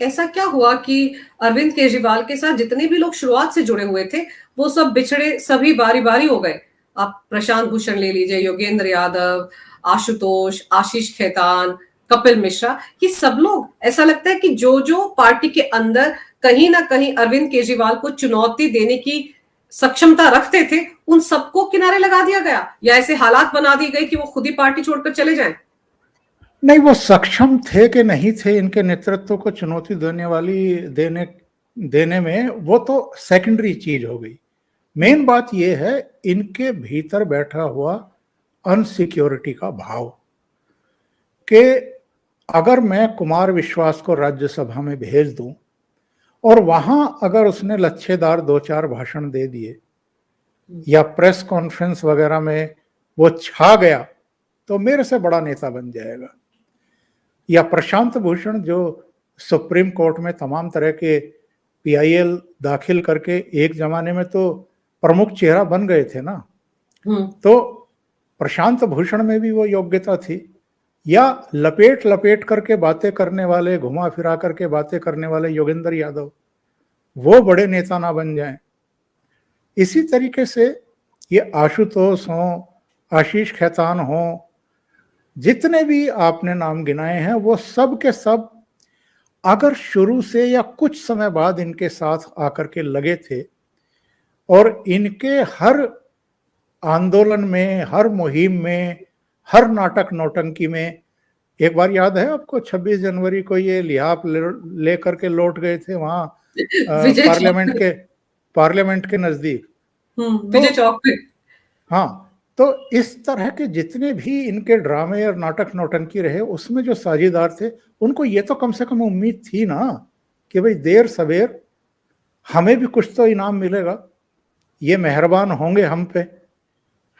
ऐसा क्या हुआ कि अरविंद केजरीवाल के साथ जितने भी लोग शुरुआत से जुड़े हुए थे, वो सब बिछड़े, सभी बारी-बारी हो गए। आप प्रशांत भूषण ले लीजिए, योगेंद्र यादव, आशुतोष, आशीष खेतान, कपिल मिश्रा, ये सब लोग ऐसा लगता है कि जो-जो पार्टी के अंदर कहीं न कहीं अरविंद केजरीवाल को चुनौती देने की सक्षमता रखते थे, उन सबको किनारे लगा दिया गया या ऐसे हालात बना दिए गए कि वो खुद ही पार्टी छोड़कर चले जाएँ? नहीं, वो सक्षम थे कि नहीं थे इनके नेतृत्व को चुनौती देने में, वो तो सेकेंडरी चीज हो गई। मेन बात ये है इनके भीतर बैठा हुआ अनसिक्योरिटी का भाव कि अगर मैं कुमार विश्वास को राज्यसभा में भेज दूं और वहां अगर उसने लच्छेदार 2-4 भाषण दे दिए या प्रेस कॉन्फ्रेंस वगैरह में वो छा गया तो मेरे से बड़ा नेता बन जाएगा। या प्रशांत भूषण जो सुप्रीम कोर्ट में तमाम तरह के पीआईएल दाखिल करके एक जमाने में तो प्रमुख चेहरा बन गए थे ना, तो प्रशांत भूषण में भी वो योग्यता थी। या लपेट लपेट करके बातें करने वाले, घुमा फिरा करके बातें करने वाले योगेंद्र यादव, वो बड़े नेता ना बन जाएं। इसी तरीके से ये आशुतोष हो, आशीष खेतान हो, जितने भी आपने नाम गिनाए हैं, वो सब के सब अगर शुरू से या कुछ समय बाद इनके साथ आकर के लगे थे और इनके हर आंदोलन में, हर मुहिम में, हर नाटक नौटंकी में, एक बार याद है आपको 26 जनवरी को ये लिहाफ ले करके लौट गए थे वहां पार्लियामेंट के नजदीक, विजय चौक पे। हाँ, तो इस तरह के जितने भी इनके ड्रामे और नाटक नौटंकी रहे, उसमें जो साझेदार थे उनको ये तो कम से कम उम्मीद थी ना कि भाई देर सवेर हमें भी कुछ तो इनाम मिलेगा, ये मेहरबान होंगे हम पे,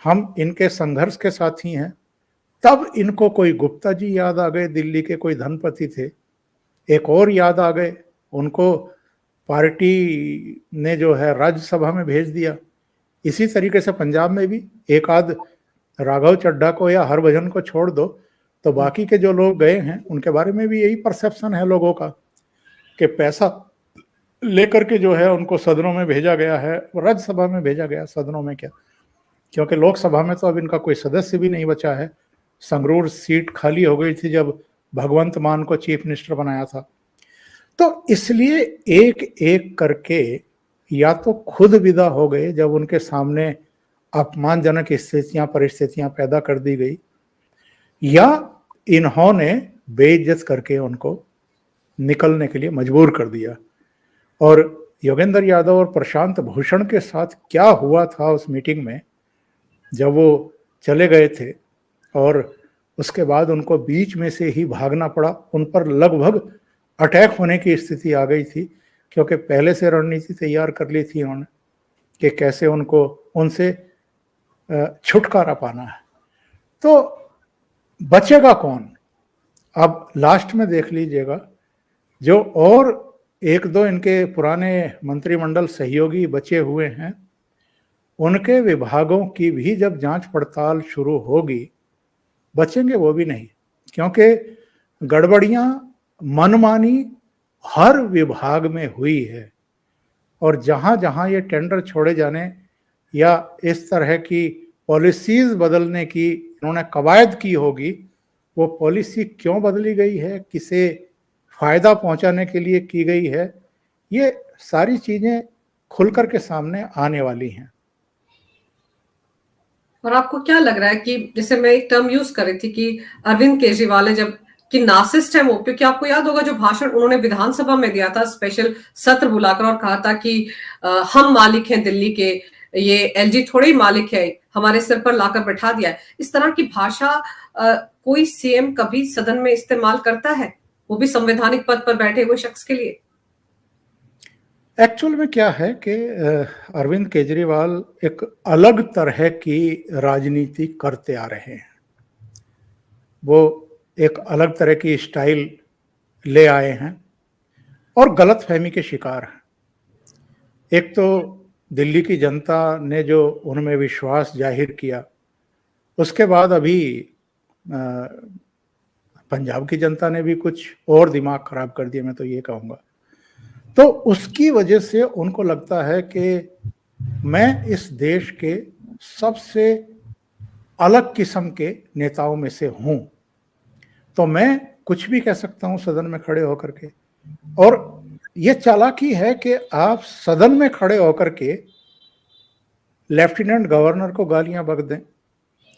हम इनके संघर्ष के साथी हैं। तब इनको कोई गुप्ता जी याद आ गए, दिल्ली के कोई धनपति थे, एक और याद आ गए, उनको पार्टी ने जो है राज्यसभा में भेज दिया। इसी तरीके से पंजाब में भी एक आध राघव चड्ढा को या हरभजन को छोड़ दो तो बाकी के जो लोग गए हैं उनके बारे में भी यही परसेप्शन है लोगों का कि पैसा लेकर के जो है उनको सदनों में भेजा गया है, राज्यसभा में भेजा गया, सदनों में क्या, क्योंकि लोकसभा में तो अब इनका कोई सदस्य भी नहीं बचा है। संगरूर सीट खाली हो गई थी जब भगवंत मान को चीफ मिनिस्टर बनाया था। तो इसलिए एक एक करके या तो खुद विदा हो गए जब उनके सामने अपमानजनक परिस्थितियां पैदा कर दी गई, या इन्होंने बेइज्जत करके उनको निकलने के लिए मजबूर कर दिया। और योगेंद्र यादव और प्रशांत भूषण के साथ क्या हुआ था उस मीटिंग में जब वो चले गए थे और उसके बाद उनको बीच में से ही भागना पड़ा, उन पर लगभग अटैक होने की स्थिति आ गई थी, क्योंकि पहले से रणनीति तैयार कर ली थी उन्होंने कि कैसे उनको उनसे छुटकारा पाना है। तो बचेगा कौन? अब लास्ट में देख लीजिएगा, जो और एक दो इनके पुराने मंत्रिमंडल सहयोगी बचे हुए हैं, उनके विभागों की भी जब जांच पड़ताल शुरू होगी, बचेंगे वो भी नहीं, क्योंकि गड़बड़ियां मनमानी हर विभाग में हुई है। और जहां जहां ये टेंडर छोड़े जाने या इस तरह की पॉलिसीज बदलने की इन्होंने कवायद की होगी, वो पॉलिसी क्यों बदली गई है, किसे फायदा पहुंचाने के लिए की गई है, ये सारी चीजें खुलकर के सामने आने वाली हैं। और आपको क्या लग रहा है कि जैसे मैं एक टर्म यूज कर रही थी कि अरविंद केजरीवाल है जब कि नार्सिसिस्ट है वो, क्योंकि आपको याद होगा जो भाषण उन्होंने विधानसभा में दिया था, स्पेशल सत्र बुलाकर, और कहा था कि हम मालिक हैं दिल्ली के, ये एलजी थोड़े ही मालिक है, हमारे सिर पर लाकर बैठा दिया है। इस तरह की भाषा कोई सीएम कभी सदन में इस्तेमाल करता है, वो भी संवैधानिक पद पर बैठे हुए शख्स के लिए? एक्चुअल में क्या है कि अरविंद केजरीवाल एक अलग तरह की राजनीति करते आ रहे हैं। वो एक अलग तरह की स्टाइल ले आए हैं और गलतफहमी के शिकार हैं। एक तो दिल्ली की जनता ने जो उनमें विश्वास जाहिर किया, उसके बाद अभी पंजाब की जनता ने भी कुछ और दिमाग खराब कर दिया, मैं तो ये कहूँगा। तो उसकी वजह से उनको लगता है कि मैं इस देश के सबसे अलग किस्म के नेताओं में से हूँ, तो मैं कुछ भी कह सकता हूँ सदन में खड़े होकर के। और ये चालाकी है कि आप सदन में खड़े होकर के लेफ्टिनेंट गवर्नर को गालियां बक दें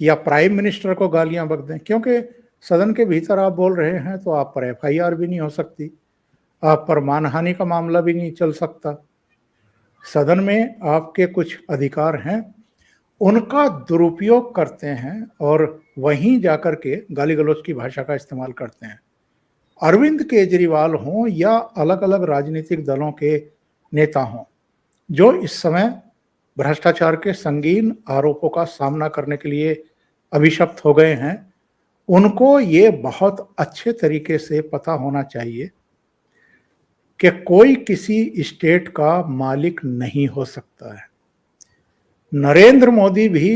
या प्राइम मिनिस्टर को गालियां बक दें, क्योंकि सदन के भीतर आप बोल रहे हैं तो आप पर एफआईआर भी नहीं हो सकती, आप पर मानहानि का मामला भी नहीं चल सकता। सदन में आपके कुछ अधिकार हैं, उनका दुरुपयोग करते हैं और वहीं जाकर के गाली गलौज की भाषा का इस्तेमाल करते हैं। अरविंद केजरीवाल हों या अलग अलग राजनीतिक दलों के नेता हों, जो इस समय भ्रष्टाचार के संगीन आरोपों का सामना करने के लिए अभिशप्त हो गए हैं, उनको ये बहुत अच्छे तरीके से पता होना चाहिए कि कोई किसी स्टेट का मालिक नहीं हो सकता है। नरेंद्र मोदी भी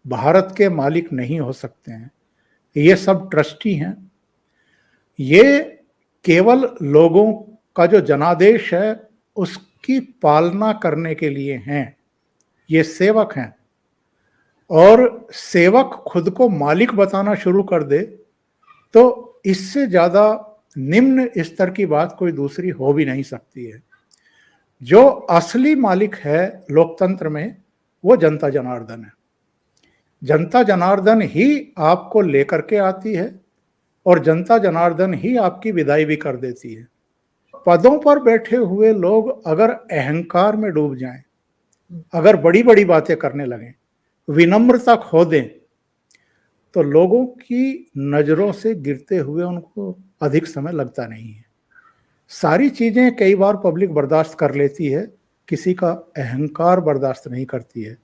भारत के मालिक नहीं हो सकते हैं। ये सब ट्रस्टी हैं। ये केवल लोगों का जो जनादेश है उसकी पालना करने के लिए हैं। ये सेवक हैं, और सेवक खुद को मालिक बताना शुरू कर दे तो इससे ज्यादा निम्न स्तर की बात कोई दूसरी हो भी नहीं सकती है। जो असली मालिक है लोकतंत्र में वो जनता जनार्दन है। जनता जनार्दन ही आपको लेकर के आती है और जनता जनार्दन ही आपकी विदाई भी कर देती है। पदों पर बैठे हुए लोग अगर अहंकार में डूब जाएं, अगर बड़ी बड़ी बातें करने लगें, विनम्रता खो दें, तो लोगों की नजरों से गिरते हुए उनको अधिक समय लगता नहीं है। सारी चीजें कई बार पब्लिक बर्दाश्त कर लेती है, किसी का अहंकार बर्दाश्त नहीं करती है,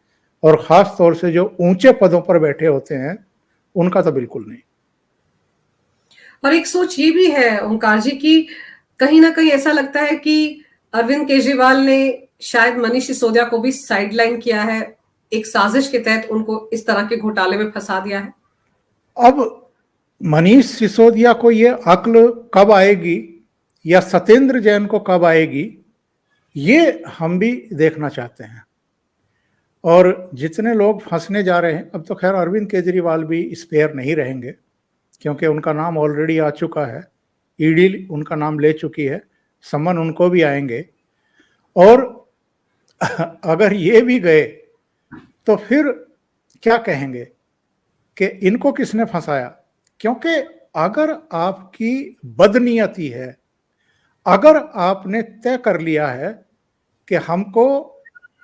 और खास तौर से जो ऊंचे पदों पर बैठे होते हैं उनका तो बिल्कुल नहीं। और एक सोच ये भी है ओंकार जी की कहीं ना कहीं ऐसा लगता है कि अरविंद केजरीवाल ने शायद मनीष सिसोदिया को भी साइडलाइन किया है, एक साजिश के तहत उनको इस तरह के घोटाले में फंसा दिया है। अब मनीष सिसोदिया को ये अक्ल कब आएगी या सत्येंद्र जैन को कब आएगी, ये हम भी देखना चाहते हैं। और जितने लोग फंसने जा रहे हैं, अब तो खैर अरविंद केजरीवाल भी स्पेयर नहीं रहेंगे, क्योंकि उनका नाम ऑलरेडी आ चुका है, ईडी उनका नाम ले चुकी है, समन उनको भी आएंगे। और अगर ये भी गए तो फिर क्या कहेंगे कि इनको किसने फंसाया। क्योंकि अगर आपकी बदनीयती है, अगर आपने तय कर लिया है कि हमको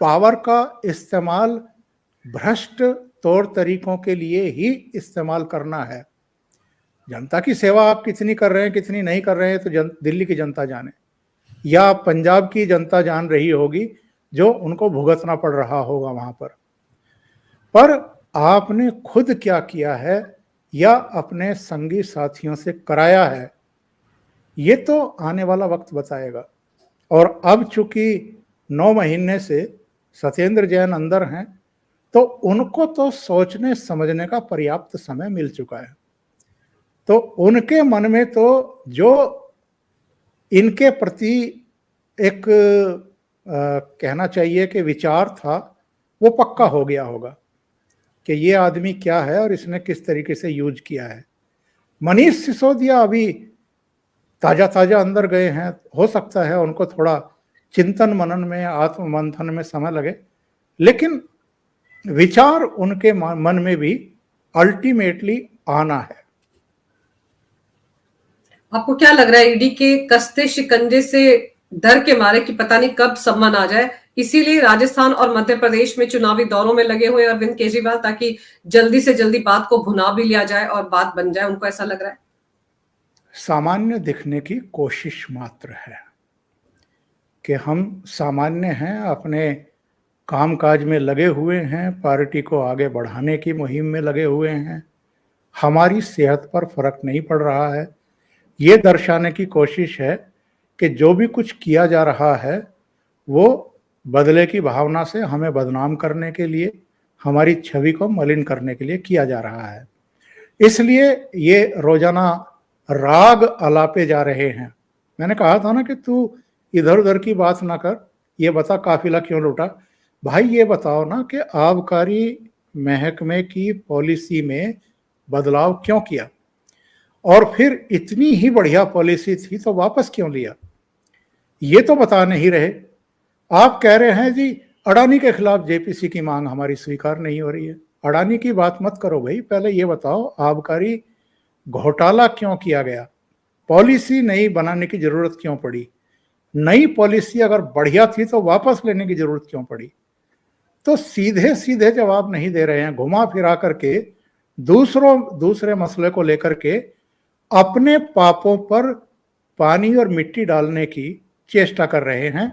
पावर का इस्तेमाल भ्रष्ट तौर तरीकों के लिए ही इस्तेमाल करना है, जनता की सेवा आप कितनी कर रहे हैं कितनी नहीं कर रहे हैं तो दिल्ली की जनता जाने, या पंजाब की जनता जान रही होगी जो उनको भुगतना पड़ रहा होगा वहां पर आपने खुद क्या किया है या अपने संगी साथियों से कराया है, ये तो आने वाला वक्त बताएगा। और अब चूंकि 9 महीने से सत्येंद्र जैन अंदर हैं, तो उनको तो सोचने समझने का पर्याप्त समय मिल चुका है। तो उनके मन में तो जो इनके प्रति एक कहना चाहिए कि विचार था, वो पक्का हो गया होगा कि ये आदमी क्या है और इसने किस तरीके से यूज किया है। मनीष सिसोदिया अभी ताजा ताजा अंदर गए हैं, हो सकता है उनको थोड़ा चिंतन मनन में, आत्म मंथन में समय लगे, लेकिन विचार उनके मन में भी अल्टीमेटली आना है। आपको क्या लग रहा है, ईडी के कसते शिकंजे से डर के मारे कि पता नहीं कब सम्मन आ जाए, इसीलिए राजस्थान और मध्य प्रदेश में चुनावी दौरों में लगे हुए अरविंद केजरीवाल, ताकि जल्दी से जल्दी बात को भुना भी लिया जाए और बात बन जाए, उनको ऐसा लग रहा है? सामान्य दिखने की कोशिश मात्र है कि हम सामान्य हैं, अपने कामकाज में लगे हुए हैं, पार्टी को आगे बढ़ाने की मुहिम में लगे हुए हैं, हमारी सेहत पर फर्क नहीं पड़ रहा है। ये दर्शाने की कोशिश है कि जो भी कुछ किया जा रहा है वो बदले की भावना से हमें बदनाम करने के लिए, हमारी छवि को मलिन करने के लिए किया जा रहा है। इसलिए ये रोजाना राग अलापे जा रहे हैं। मैंने कहा था ना कि तू इधर उधर की बात ना कर, ये बता काफिला क्यों लूटा। भाई ये बताओ ना कि आबकारी महकमे की पॉलिसी में बदलाव क्यों किया, और फिर इतनी ही बढ़िया पॉलिसी थी तो वापस क्यों लिया, ये तो बता नहीं रहे। आप कह रहे हैं जी अडानी के खिलाफ जेपीसी की मांग हमारी स्वीकार नहीं हो रही है। अडानी की बात मत करो भाई, पहले ये बताओ आबकारी घोटाला क्यों किया गया, पॉलिसी नई बनाने की जरूरत क्यों पड़ी, नई पॉलिसी अगर बढ़िया थी तो वापस लेने की जरूरत क्यों पड़ी। तो सीधे सीधे जवाब नहीं दे रहे हैं, घुमा फिरा करके दूसरे मसले को लेकर के अपने पापों पर पानी और मिट्टी डालने की चेष्टा कर रहे हैं।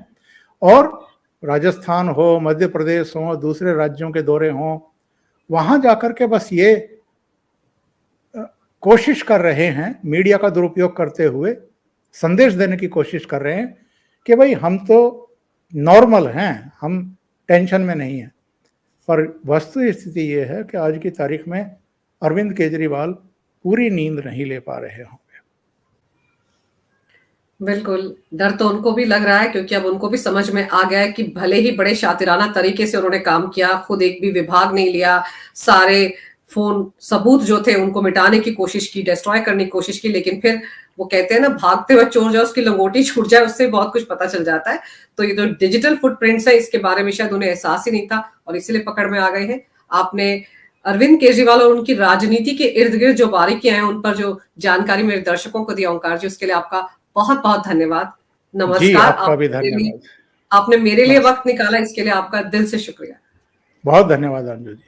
और राजस्थान हो, मध्य प्रदेश हो, दूसरे राज्यों के दौरे हों, वहां जाकर के बस ये कोशिश कर रहे हैं, मीडिया का दुरुपयोग करते हुए संदेश देने की कोशिश कर रहे हैं कि भाई हम तो नॉर्मल हैं, हम टेंशन में नहीं हैं। पर वस्तु स्थिति ये है कि आज की तारीख में अरविंद केजरीवाल पूरी नींद नहीं ले पा रहे होंगे। बिल्कुल, डर तो उनको भी लग रहा है, क्योंकि अब उनको भी समझ में आ गया है कि भले ही बड़े शातिराना तरीके से उन्होंने काम किया, खुद एक भी विभाग नहीं लिया, सारे फ़ोन सबूत जो थे उनको मिटाने की कोशिश की, डिस्ट्रॉय करने की कोशिश की, लेकिन फिर वो कहते हैं ना, भागते हुए चोर जो उसकी लंगोटी छूट जाए, उससे बहुत कुछ पता चल जाता है। तो ये जो डिजिटल फुटप्रिंट्स है, इसके बारे में शायद उन्हें एहसास ही नहीं था और इसीलिए पकड़ में आ गए हैं। आपने अरविंद केजरीवाल और उनकी राजनीति के इर्द-गिर्द जो बारीकियाँ हैं, उन पर जो जानकारी मेरे दर्शकों को दी ओंकार जी, उसके लिए आपका बहुत-बहुत धन्यवाद। जी, नमस्कार। आपका भी धन्यवाद। आपने मेरे लिए नमस्कार। वक़्त निकाला, इसके लिए आपका दिल से शुक्रिया। बहुत धन्यवाद अंजू जी।